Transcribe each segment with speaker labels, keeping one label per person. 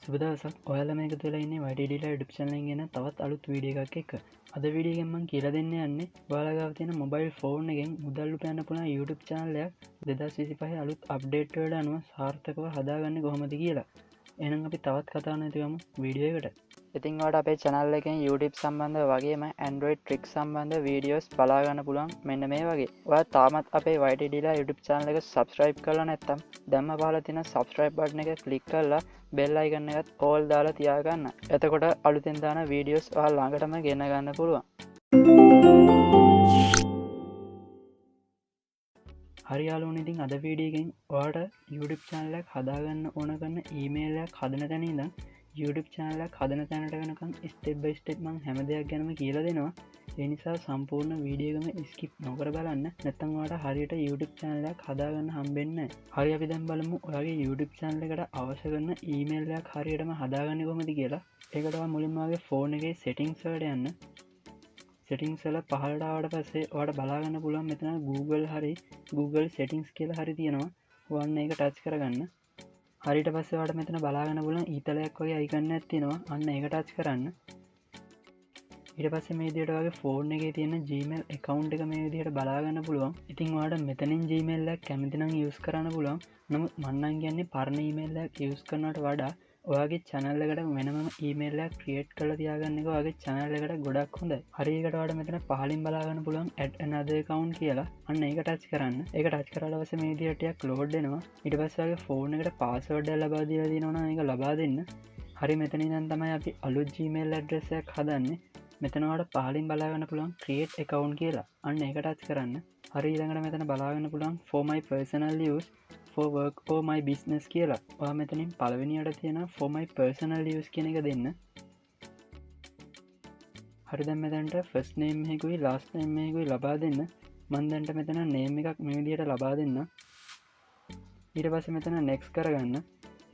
Speaker 1: සුබ දවසක්. ඔයාලා මේක තුළ ඉන්නේ YTDලා YouTube channel එකෙන් එන තවත් අලුත් වීඩියෝ එකක් එක්ක. අද වීඩියෝ එකෙන් මම කියලා දෙන්න යන්නේ ඔයාලා ගාව තියෙන මොබයිල් ෆෝන් එකෙන් මුදල් උපයන්න පුළුවන් YouTube channel එකක් 2025 අලුත් අප්ඩේට් වලට අනුව සාර්ථකව හදාගන්නේ කොහොමද කියලා. එහෙනම් අපි තවත් කතා නැති ගමු වීඩියෝ එකට. ඉතින් ඔයාලට අපේ channel එකෙන් YouTube සම්බන්ධව වගේම Android trick සම්බන්ධ වීඩියෝස් බලා ගන්න පුළුවන් මෙන්න මේ වගේ. ඔයා තාමත් අපේ YTDලා YouTube channel එක subscribe කරලා නැත්නම් දැම්ම පහළ තියෙන subscribe button එක click කරලා bell icon එකත් all දාලා තියාගන්න. එතකොට අලුතෙන් දාන වීඩියෝස් ඔයාලා ළඟටම ගෙන ගන්න පුළුවන්. හරි යාළුවනේ, ඉතින් අද වීඩියෝ එකෙන් ඔයාලට YouTube channel එකක් හදාගන්න ඕන කරන email එකක් හදන තැන ඉඳන් YouTube channel එකක් හදන තැනට වෙනකන් step by step මම හැම දෙයක් ගැනම කියලා දෙනවා. ඒ නිසා සම්පූර්ණ වීඩියෝ එකම skip නොකර බලන්න. නැත්නම් ඔයාලට හරියට YouTube channel එකක් හදාගන්න හම්බෙන්නේ නැහැ. හරි, අපි දැන් බලමු ඔයාගේ YouTube channel එකට අවශ්‍ය කරන email එකක් හරියටම හදාගන්නේ කොහොමද කියලා. ඒකට ඔයා මුලින්ම ඔයාගේ phone එකේ settings වලට යන්න. settings වල පහළට ආවට පස්සේ ඔයාලට බලා ගන්න පුළුවන් මෙතන Google settings කියලා හරි තියෙනවා. ඔන්න ඒක touch කරගන්න. හරියට පස්සේ ඔයාලට මෙතන බලා ගන්න පුළුවන් ඊතලයක් වගේ icon එකක් තියෙනවා. අන්න ඒක touch කරන්න. ඊට පස්සේ මේ විදිහට ඔයාගේ phone එකේ තියෙන Gmail account එක මේ විදිහට බලා ගන්න පුළුවන්. ඉතින් ඔයාලට මෙතනින් Gmail එකක් කැමති නම් use කරන්න පුළුවන්. නමුත් මම නම් කියන්නේ පරණ email එකක් use කරනවට වඩා ඔයාගේ channel එකට වෙනම email එකක් create කරලා තියාගන්න එක ඔයාගේ channel එකට ගොඩක් හොඳයි. හරි, ඒකට ඔයාලට මෙතන පහලින් බලා ගන්න පුළුවන් add another account කියලා. අන්න ඒක touch කරන්න. ඒක touch කරාට පස්සේ මේ විදිහට ටිකක් load වෙනවා. ඊට පස්සේ ඔයාගේ phone එකට password එක ලබා දීලා තියෙනවා නම් ඒක ලබා දෙන්න. හරි, මෙතන ඉඳන් තමයි අපි අලුත් Gmail address එකක් හදන්නේ. මෙතන ඔයාලට පහලින් බලා ගන්න පුළුවන් create account කියලා. අන්න ඒක touch කරන්න. හරි, ඊළඟට මෙතන බලා ගන්න පුළුවන් for my personal use, for work or my business කියලා. ඔයා මෙතනින් පළවෙනියට තියෙන for my personal use කියන එක දෙන්න. හරි, දැන් මෙතනට first name එකකුයි last name එකකුයි ලබා දෙන්න. මම දැන්ට මෙතන name එකක් මේ විදිහට ලබා දෙන්න. ඊට පස්සේ මෙතන next කරගන්න.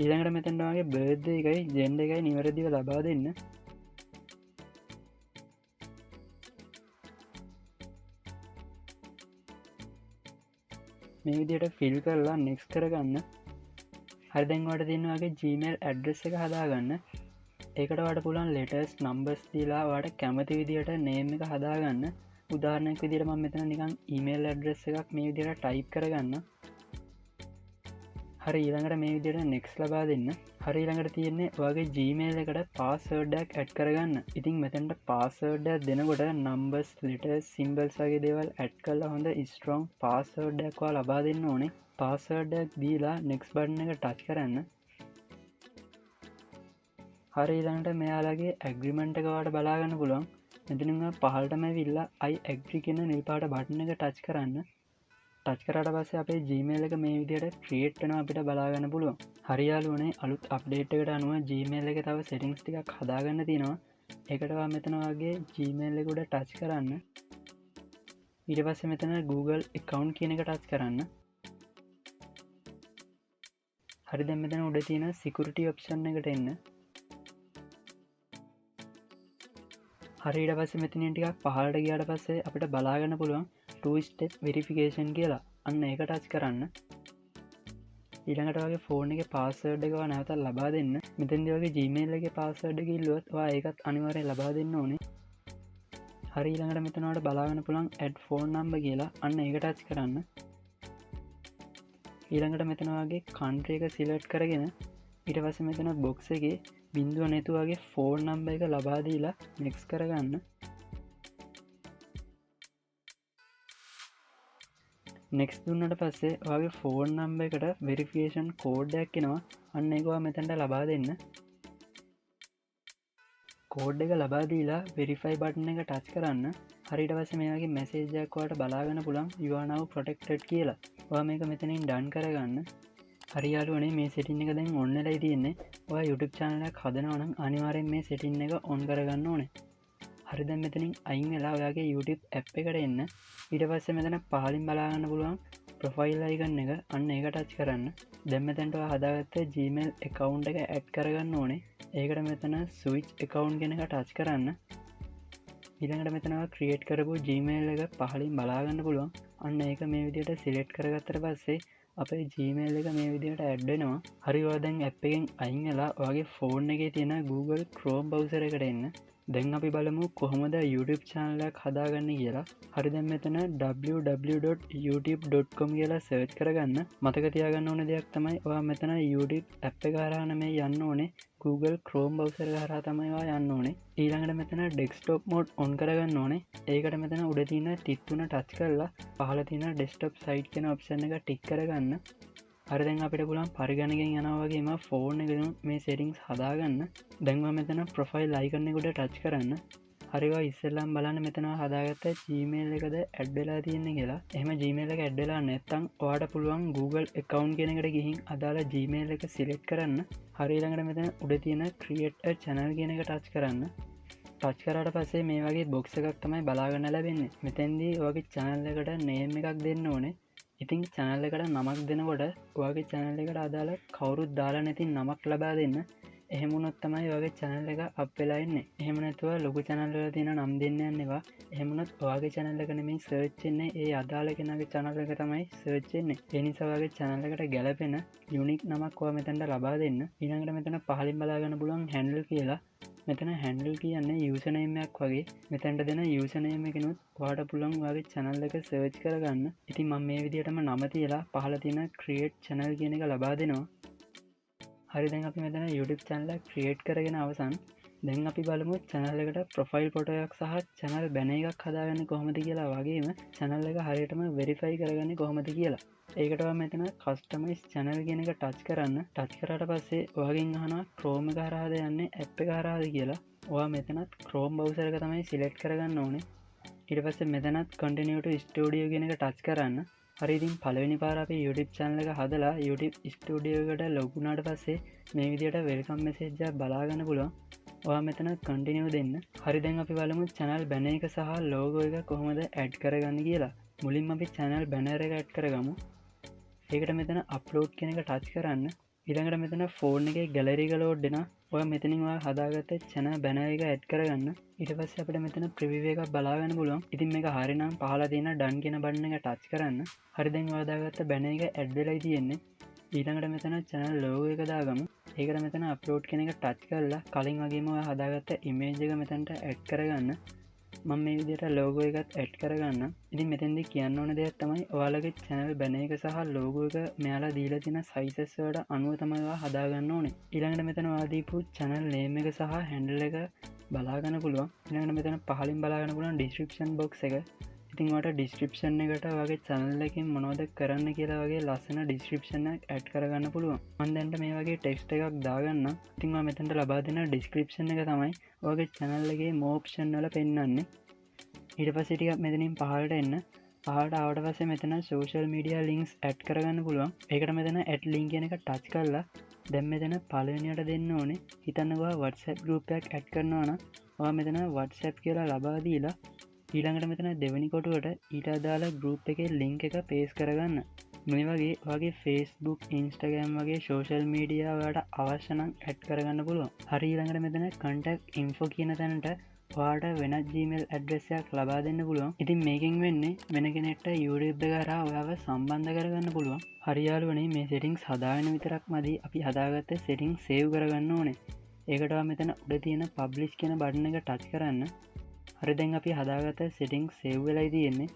Speaker 1: ඊළඟට මෙතනට ඔයාගේ birthday එකයි gender එකයි නිවැරදිව ලබා දෙන්න. මේ විදිහට fill කරලා next කරගන්න. හරි, දැන් ඔයාලට තියෙනවා ඔයාගේ Gmail address එක හදාගන්න. ඒකට ඔයාලට පුළුවන් letters numbers දීලා ඔයාලට කැමති විදිහට name එක හදාගන්න. උදාහරණයක් විදිහට මම මෙතන නිකන් email address එකක් මේ විදිහට type කරගන්න. හරි, ඊළඟට මේ විදිහට next ලබා දෙන්න. හරි, ඊළඟට තියෙන්නේ ඔයාගේ Gmail එකට password එකක් add කරගන්න. ඉතින් මෙතනට password එකක් දෙනකොට numbers, letters, symbols වගේ දේවල් add කරලා හොඳ strong password එකක් ඔයා ලබා දෙන්න ඕනේ. password එකක් දීලා next button එක touch කරන්න. හරි, ඊළඟට මෙයාලගේ agreement එක ඔයාලට බලා ගන්න පුළුවන්. මෙතනින් පහළටම ඇවිල්ලා I agree කියන නිල් පාට button එක touch කරන්න. ටච් කරාට පස්සේ අපේ Gmail එක මේ විදිහට create වෙනවා අපිට බලා ගන්න පුළුවන්. හරි යාළුවනේ, අලුත් අප්ඩේට් එකට අනුව Gmail එකේ තව settings ටිකක් හදාගන්න තියෙනවා. ඒකට ඔයා මෙතන වගේ Gmail එක උඩ ටච් කරන්න. ඊට පස්සේ මෙතන Google account කියන එක ටච් කරන්න. හරි, දැන් මෙතන උඩ තියෙන security option එකට එන්න. හරි, ඊට පස්සේ මෙතනින් ටිකක් පහළට ගියාට පස්සේ අපිට බලා ගන්න පුළුවන් 2-step verification කියලා. අන්න ඒක touch කරන්න. ඊළඟට ඔයාගේ phone එකේ password එක ඔයා නැවතත් ලබා දෙන්න. මෙතෙන්දී ඔයාගේ Gmail එකේ password එක ඉල්ලුවොත් ඔයා ඒකත් අනිවාර්යෙන් ලබා දෙන්න ඕනේ. හරි, ඊළඟට මෙතන ඔයාලට බලා ගන්න පුළුවන් add phone number කියලා. අන්න ඒක touch කරන්න. ඊළඟට මෙතන ඔයාගේ country එක select කරගෙන ඊට පස්සේ මෙතන box එකේ බිංදුව නැතුව ඔයාගේ phone number එක ලබා දීලා next කරගන්න. next දුන්නට පස්සේ ඔයාගේ phone number එකට verification code එකක් එනවා. අන්න ඒක ඔයා මෙතනට ලබා දෙන්න. code එක ලබා දීලා verify button එක touch කරන්න. හරි, ඊට පස්සේ මේ වගේ message එකක් ඔයාලට බලා ගන්න පුළුවන් you are now protected කියලා. ඔයා මේක මෙතනින් done කරගන්න. හරි යාළුවනේ, මේ setting එක දැන් on වෙලා තියෙන්නේ. ඔයා YouTube channel එකක් හදනවා නම් අනිවාර්යෙන් මේ setting එක on කරගන්න ඕනේ. හරි, දැන් මෙතනින් අයින් වෙලා ඔයාගේ YouTube app එකට එන්න. ඊට පස්සේ මෙතන පහලින් බලා ගන්න පුළුවන් profile icon එක. අන්න ඒක touch කරන්න. දැන් මෙතනට ඔයා හදාගත්ත Gmail account එක add කරගන්න ඕනේ. ඒකට මෙතන switch account කියන එක touch කරන්න. ඊළඟට මෙතන ඔයා create කරපු Gmail එක පහලින් බලා ගන්න පුළුවන්. අන්න ඒක මේ විදිහට select කරගත්තට පස්සේ අපේ Gmail එක මේ විදිහට ඇඩ් වෙනවා. හරි ඔයා දැන් ඇප් එකෙන් අයින් වෙලා ඔයාගේ ෆෝන් එකේ තියෙන Google Chrome browser එකට එන්න. දැන් අපි බලමු කොහොමද YouTube channel එකක් හදාගන්නේ කියලා. හරි දැන් මෙතන www.youtube.com කියලා සර්ච් කරගන්න. මතක තියාගන්න ඕන දෙයක් තමයි ඔයා මෙතන YouTube app එක හරහා නෙමෙයි යන්න ඕනේ. Google Chrome browser එක හරහා තමයි ඔයා යන්න ඕනේ. ඊළඟට මෙතන desktop mode on කරගන්න ඕනේ. ඒකට මෙතන උඩ තියෙන තිත් තුන ටච් කරලා පහළ තියෙන desktop site කියන option එක ටික් කරගන්න. හරි දැන් අපිට පුළුවන් පරිගණකයෙන් යනවා වගේම ෆෝන් එකේ මේ settings හදාගන්න. දැන් මම මෙතන profile icon එක උඩ ටච් කරන්න. හරි ඔයා ඉස්සෙල්ලාම බලන්න මෙතන හදාගත්ත Gmail එකද ඇඩ් වෙලා තියෙන්නේ කියලා. එහෙම Gmail එක ඇඩ් වෙලා නැත්නම් ඔයාට පුළුවන් Google account කියන එකට ගිහින් අදාළ Gmail එක select කරන්න. හරි ඊළඟට මෙතන උඩ තියෙන create a channel කියන එක ටච් කරන්න. ටච් කරාට පස්සේ මේ වගේ box එකක් තමයි බලාගන්න ලැබෙන්නේ. මෙතෙන්දී ඔයාගේ channel එකට name එකක් දෙන්න ඕනේ. ඉතින් channel එකට නමක් දෙනකොට ඔයාගේ channel එකට අදාළ කවුරුත් දාලා නැති නමක් ලබා දෙන්න. එහෙම වුණොත් තමයි ඔයාගේ channel එක up වෙලා ඉන්නේ. එහෙම නැතුව ලොකු channel වල තියෙන නම් දෙන්න යන්න එපා. එහෙම වුණොත් ඔයාගේ channel එක නෙමෙයි search වෙන්නේ. ඒ අදාළ කෙනාගේ channel එක තමයි search වෙන්නේ. ඒ නිසා ඔයාගේ channel එකට ගැලපෙන unique නමක් ඔයා මෙතනට ලබා දෙන්න. ඊළඟට මෙතන පහලින් බලා ගන්න පුළුවන් handle කියලා. මෙතන handle කියන්නේ username එකක් වගේ. මෙතනට දෙන username එකනොත් ඔයාට පුළුවන් ඔයාගේ channel එක search කරගන්න. ඉතින් මම මේ විදිහටම නම තියලා පහළ තියෙන create channel කියන එක ලබා දෙනවා. හරි දැන් අපි මෙතන YouTube channel එක create කරගෙන අවසන්. දැන් අපි බලමු channel එකට profile photo එකක් සහ channel banner එකක් හදාගන්නේ කොහොමද කියලා වගේම channel එක හරියටම verify කරගන්නේ කොහොමද කියලා. ඒකට ඔයා මෙතන customize channel කියන එක touch කරන්න. touch කරාට පස්සේ ඔයාගෙන් අහනවා Chrome එක හරහාද යන්නේ app එක හරහාද කියලා. ඔයා මෙතනත් Chrome browser එක තමයි select කරගන්න ඕනේ. ඊට පස්සේ මෙතනත් continue to studio කියන එක touch කරන්න. හරි ඉතින් පළවෙනි පාර අපි YouTube channel එක හදලා YouTube studio එකට log වුණාට පස්සේ මේ විදිහට welcome message එකක් බලා ගන්න පුළුවන්. ඔයා මෙතන continue දෙන්න. හරි දැන් අපි බලමු channel banner එක සහ logo එක කොහොමද add කරගන්නේ කියලා. මුලින්ම අපි channel banner එක add කරගමු. ඒකට මෙතන upload කියන එක touch කරන්න. ඊළඟට මෙතන phone එකේ gallery එක load වෙනවා. ඔයා මෙතනින් ඔයා හදාගත්ත channel banner එක add කරගන්න. ඊට පස්සේ අපිට මෙතන preview එකක් බලා ගන්න පුළුවන්. ඉතින් මේක හරියනම් පහළ තියෙන done කියන button එක touch කරන්න. හරි දැන් ඔයා දාගත්ත banner එක add වෙලායි තියෙන්නේ. ඊළඟට මෙතන channel logo එක දාගමු. ඒකට මෙතන upload කියන එක touch කරලා කලින් වගේම ඔයා හදාගත්ත image එක මෙතනට add කරගන්න. මම මේ විදිහට logo එකත් add කරගන්න. ඉතින් මෙතෙන්දී කියන්න ඕන දෙයක් තමයි ඔයාලගේ channel banner එක සහ logo එක මෙයාලා දීලා තියෙන sizes වලට අනුව තමයි ඔයා හදාගන්න ඕනේ. ඊළඟට මෙතන ඔයා දීපු channel name එක සහ handle එක බලා ගන්න පුළුවන්. ඊළඟට මෙතන පහලින් බලා ගන්න පුළුවන් description box එක. ඉතින් ඔයාලට description එකට ඔයාගේ channel එකෙන් මොනවද කරන්න කියලා වගේ ලස්සන description එකක් add කරගන්න පුළුවන්. මම දැන් මේ වගේ text එකක් දාගන්න. ඉතින් මම මෙතනට ලබා දෙන description එක තමයි ඔයාගේ channel එකේ more option වල පෙන්නන්නේ. ඊට පස්සේ ටිකක් මෙතනින් පහළට එන්න. පහළට ආවට පස්සේ මෙතන social media links add කරගන්න පුළුවන්. ඒකට මෙතන add link කියන එක touch කරලා දැන් මෙතන පළවෙනියට දෙන්න ඕනේ. හිතන්නකෝ WhatsApp group එකක් add කරනවා නම් ඔයා මෙතන WhatsApp කියලා ලබා දීලා ඊළඟට මෙතන දෙවෙනි කොටුවට ඊට අදාළ group එකේ link එක paste කරගන්න. මේ වගේ ඔයාගේ Facebook, Instagram වගේ social media වලට අවශ්‍ය නම් add කරගන්න පුළුවන්. හරි ඊළඟට මෙතන contact info කියන තැනට ඔයාට වෙනත් Gmail address එකක් ලබා දෙන්න පුළුවන්. ඉතින් මේකෙන් වෙන්නේ වෙන කෙනෙක්ට YouTube එක හරහා ඔයාව සම්බන්ධ කරගන්න පුළුවන්. හරි යාළුවනේ මේ settings හදාගෙන විතරක් මදි. අපි හදාගත්ත settings save කරගන්න ඕනේ. ඒකට ඔයා මෙතන උඩ තියෙන publish කියන button එක touch කරන්න. හරි දැන් අපි හදාගත්ත settings save වෙලායි තියෙන්නේ.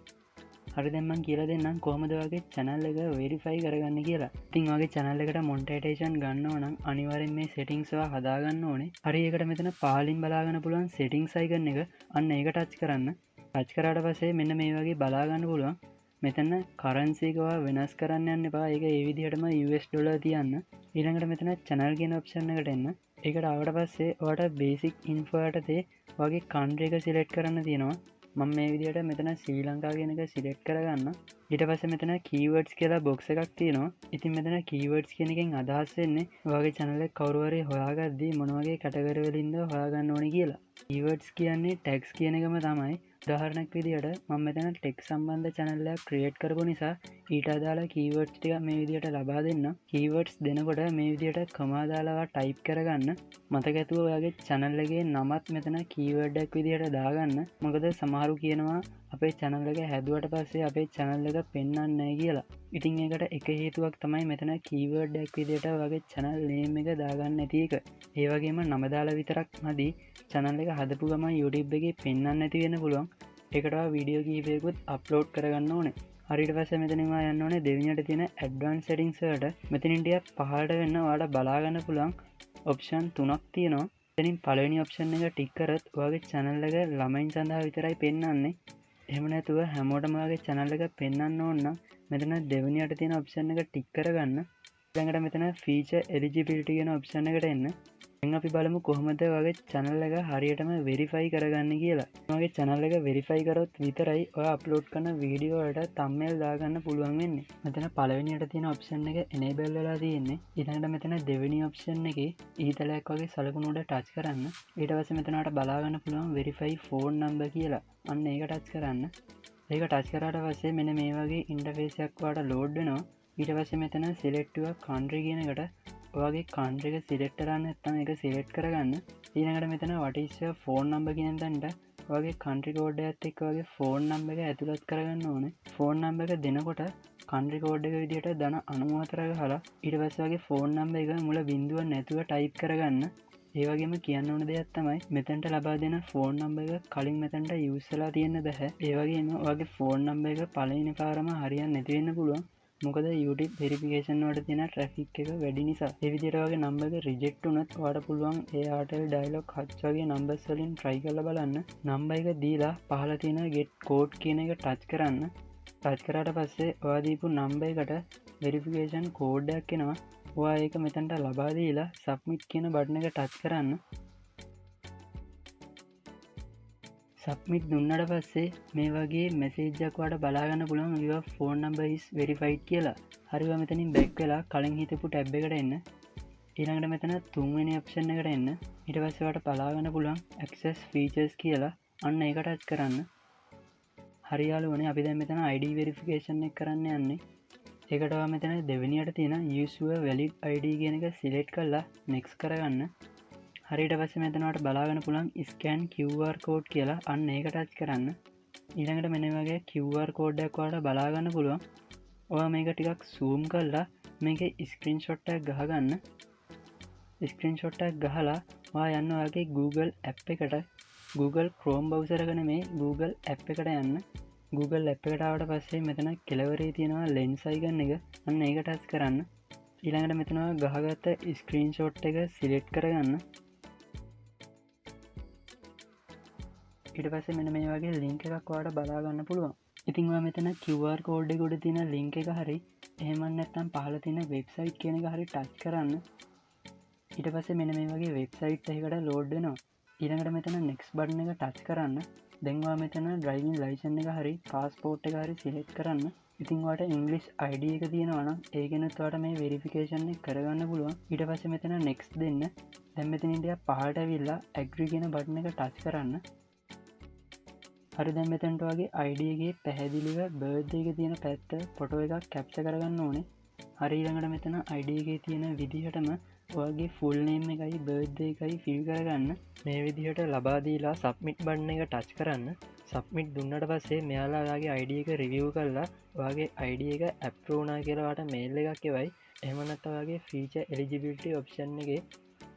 Speaker 1: හරි දැන් මම කියලා දෙන්නම් කොහොමද ඔයාගේ channel එක verify කරගන්න කියලා. ඉතින් ඔයාගේ channel එකට monetization ගන්නව නම් අනිවාර්යෙන් මේ settings ඔයා හදා ගන්න ඕනේ. හරි ඒකට මෙතන පහලින් බලා ගන්න පුළුවන් settings icon එක. අන්න ඒක touch කරන්න. touch කරාට පස්සේ මෙන්න මේ වගේ බලා ගන්න පුළුවන්. මෙතන currency එක ඔයා වෙනස් කරන්න යන්න එපා. ඒක ඒ විදිහටම US dollar තියන්න. ඊළඟට මෙතන channel කියන option එකට එන්න. ඒකට ආවට පස්සේ ඔයාට basic info යටතේ ඔයාගේ country එක select කරන්න තියෙනවා. මම මේ විදිහට මෙතන ශ්‍රී ලංකා කියන එක select කරගන්න. ඊට පස්සේ මෙතන keywords කියලා box එකක් තියෙනවා. ඉතින් මෙතන keywords කියන එකෙන් අදහස් වෙන්නේ ඔයාගේ channel එක කවුරු හරි හොයාගද්දී මොන වගේ category වලින්ද හොයාගන්න ඕනේ කියලා. keywords කියන්නේ tags කියන එකම තමයි. උදාහරණයක් විදිහට මම මෙතන tech සම්බන්ධ channel එකක් create කරපු නිසා ඊට අදාළ keywords ටික මේ විදිහට ලබා දෙන්න. keywords දෙනකොට මේ විදිහට comma දාලා type කරගන්න. මතක ඇතුව ඔයාගේ channel එකේ නමත් මෙතන keyword එකක් විදිහට දාගන්න. මොකද සමහරු කියනවා අපේ channel එක හැදුවට පස්සේ අපේ channel එක පෙන්වන්නේ නැහැ කියලා. ඉතින් ඒකට එක හේතුවක් තමයි මෙතන keyword එකක් විදිහට වගේ channel name එක දාගන්න නැති එක. ඒ වගේම නම දාලා විතරක් නැති channel එක හදපු ගමන් YouTube එකේ පෙන්වන්න නැති වෙන්න පුළුවන්. ඒකට වීඩියෝ කිහිපයකුත් අප්ලෝඩ් කරගන්න ඕනේ. හරියට පස්සේ මෙතනින් යන්න ඕනේ දෙවෙනියට තියෙන advanced settings වලට. මෙතනින් ටිකක් පහළට වෙන්න ඔයාලට බලා ගන්න පුළුවන් option 3ක් තියෙනවා. එතනින් පළවෙනි option එක ටික් කරත් ඔයාගේ channel එක ළමයින් සඳහා විතරයි පෙන්වන්නේ. එහෙම නැතුව හැමෝටම ඔයාගේ channel එක පෙන්වන්න ඕන නම් මෙතන දෙවෙනියට තියෙන option එක ටික් කරගන්න. ඊළඟට මෙතන feature eligibility කියන option එකට එන්න. දැන් අපි බලමු කොහොමද ඔයාගේ channel එක හරියටම verify කරගන්න කියලා. ඔයාගේ channel එක verify කරොත් විතරයි ඔයා upload කරන වීඩියෝ වලට thumbnail දාගන්න පුළුවන් වෙන්නේ. මෙතන පළවෙනියට තියෙන option එක enable වෙලා තියෙන්නේ. ඊළඟට මෙතන දෙවෙනි option එකේ ඊතලයක් වගේ සලකුණු උඩ touch කරන්න. ඊට පස්සේ මෙතන ඔයාලට බලා ගන්න පුළුවන් verify phone number කියලා. අන්න ඒක touch කරන්න. ඒක touch කරාට පස්සේ මෙන්න මේ වගේ interface එකක් ඔයාලට load වෙනවා. ඊට පස්සේ මෙතන select your country කියන එකට ඔයාගේ country එක select කරන්න නැත්නම් ඒක select කරගන්න. ඊළඟට මෙතන what is your phone number කියන තැනට ඔයාගේ country code එකත් එක්ක ඔයාගේ phone number එක ඇතුළත් කරගන්න ඕනේ. phone number එක දෙනකොට country code එක විදිහට ධන 94 ගහලා ඊට පස්සේ ඔයාගේ phone number එක මුල බිඳුව නැතුව type කරගන්න. ඒ වගේම කියන්න ඕන දෙයක් තමයි මෙතනට ලබා දෙන phone number එක කලින් මෙතනට use වෙලා තියෙන්න බෑ. ඒ වගේම ඔයාගේ phone number එක පළවෙනි පාරම හරියන්නේ නැති වෙන්න පුළුවන්. මොකද YouTube verification වලට තියෙන traffic එක වැඩි නිසා. ඒ විදිහට වගේ number එක reject වුණත් ඔයාලට පුළුවන් ඒ Airtel Dialog Hutch වගේ numbers වලින් try කරලා බලන්න. number එක දීලා පහළ තියෙන get code කියන එක touch කරන්න. touch කරාට පස්සේ ඔයා දීපු number එකට verification code එකක් එනවා. ඔයා ඒක මෙතනට ලබා දීලා submit කියන button එක touch කරන්න. සබ්මිට් දුන්නට පස්සේ මේ වගේ මැසේජ් එකක් ඔයාලට බලා ගන්න පුළුවන් your phone number is verified කියලා. හරිව මෙතනින් back වෙලා කලින් හිටපු tab එකට එන්න. ඊළඟට මෙතන තුන්වෙනි option එකට එන්න. ඊට පස්සේ ඔයාලට බලා ගන්න පුළුවන් access features කියලා. අන්න ඒක touch කරන්න. හරි යාළුවනේ අපි දැන් මෙතන ID verification එක කරන්න යන්නේ. ඒකට ඔයා මෙතන දෙවෙනියට තියෙන use your valid ID කියන එක select කරලා next කරගන්න. හරියට පස්සේ මෙතන ඔයාලට බලා ගන්න පුළුවන් scan QR code කියලා. අන්න ඒක touch කරන්න. ඊළඟට මෙන්න වගේ QR code එකක් ඔයාලට බලා ගන්න පුළුවන්. ඔයා මේක ටිකක් zoom කරලා මේකේ screenshot එකක් ගහගන්න. screenshot එකක් ගහලා ඔයා යන්න ඔයාගේ Google app එකට Google Chrome browser එක නෙමෙයි Google app එකට යන්න. Google app එකට ආවට පස්සේ මෙතන කෙළවරේ තියෙනවා lens icon එක. අන්න ඒක touch කරන්න. ඊළඟට මෙතන ඔයා ගහගත්ත screenshot එක select කරගන්න. ඊට පස්සේ මෙන්න මේ වගේ link එකක් ඔයාලට බලා ගන්න පුළුවන්. ඉතින් ඔයා මෙතන QR code එක උඩ තියෙන link එක හරි එහෙම නැත්නම් පහළ තියෙන website කියන එක හරි touch කරන්න. ඊට පස්සේ මෙන්න මේ වගේ website එකකට load වෙනවා. ඊළඟට මෙතන next button එක touch කරන්න. දැන් ඔයා මෙතන driving license එක හරි passport එක හරි select කරන්න. ඉතින් ඔයාලට English ID එක තියෙනවා නම් ඒකෙනුත් ඔයාලට මේ verification එක කරගන්න පුළුවන්. ඊට පස්සේ මෙතන next දෙන්න. දැන් මෙතනින් ටිකක් පහළට ඇවිල්ලා agree කියන button එක touch කරන්න. හරි දැන් මෙතනට වගේ ID එකේ පැහැදිලිව birthday එක තියෙන පැත්ත ෆොටෝ එකක් capture කරගන්න ඕනේ. හරි ඊළඟට මෙතන ID එකේ තියෙන විදිහටම ඔයාගේ full name එකයි birthday එකයි fill කරගන්න. මේ විදිහට ලබා දීලා submit button එක touch කරන්න. submit දුන්නට පස්සේ මෙයාලා ඔයාගේ ID එක review කරලා ඔයාගේ ID එක approve වුණා කියලා ඔයාලට mail එකක් එවයි. එහෙම නැත්නම් ඔයාගේ feature eligibility option එකේ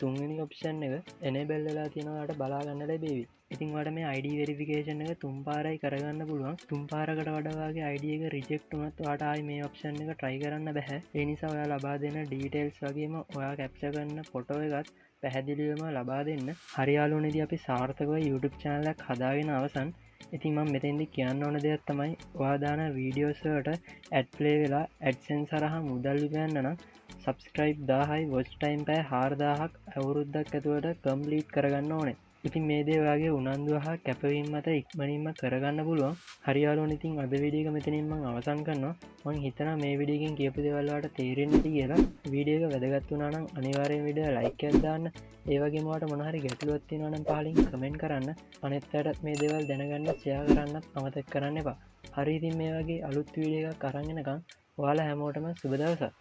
Speaker 1: තුන්වෙනි option එක enable වෙලා තියෙනවා ඔයාලට බලා ගන්න ලැබෙවි. ඉතින් ඔයාලට මේ ID verification එක තුන් පාරයි කරගන්න පුළුවන්. තුන් පාරකට වඩා ඔයාගේ ID එක reject වුණොත් ඔයාලට ආයි මේ option එක try කරන්න බෑ. ඒ නිසා ඔයා ලබා දෙන details වගේම ඔයා capture කරන photo එකත් පැහැදිලිවම ලබා දෙන්න. හරි යාළුවනේදී අපි සාර්ථකව YouTube channel එකක් හදාගෙන අවසන්. ඉතින් මම මෙතෙන්දි කියන්න ඕන දෙයක් තමයි ඔයා දාන වීඩියෝස් වලට ad play වෙලා AdSense හරහා මුදල් ගන්න නම් subscribe 1000යි watch time පැය 4000ක් අවුරුද්දක් ඇතුළත complete කරගන්න ඕනේ. ඉතින් මේ දේ ඔයාගේ උනන්දුව හා කැපවීම මත ඉක්මනින්ම කරගන්න පුළුවන්. හරි යාළුවනේ ඉතින් අද වීඩියෝ එක මෙතනින් මම අවසන් කරනවා. මම හිතනවා මේ වීඩියෝ එකෙන් කියපු දේවල් වලට තේරෙන්නේ නැති කියලා. වීඩියෝ එක වැදගත් වුණා නම් අනිවාර්යෙන් වීඩියෝ like එකක් දාන්න. ඒ වගේම ඔයාලට මොන හරි ගැටලුවක් තියෙනවා නම් පහලින් comment කරන්න. අනිත් අයටත් මේ දේවල් දැනගන්න share කරන්නත් අමතක කරන්න එපා. හරි ඉතින් මේ වගේ අලුත් වීඩියෝ එකක් අරන් එනකම් ඔයාලා හැමෝටම සුබ දවසක්.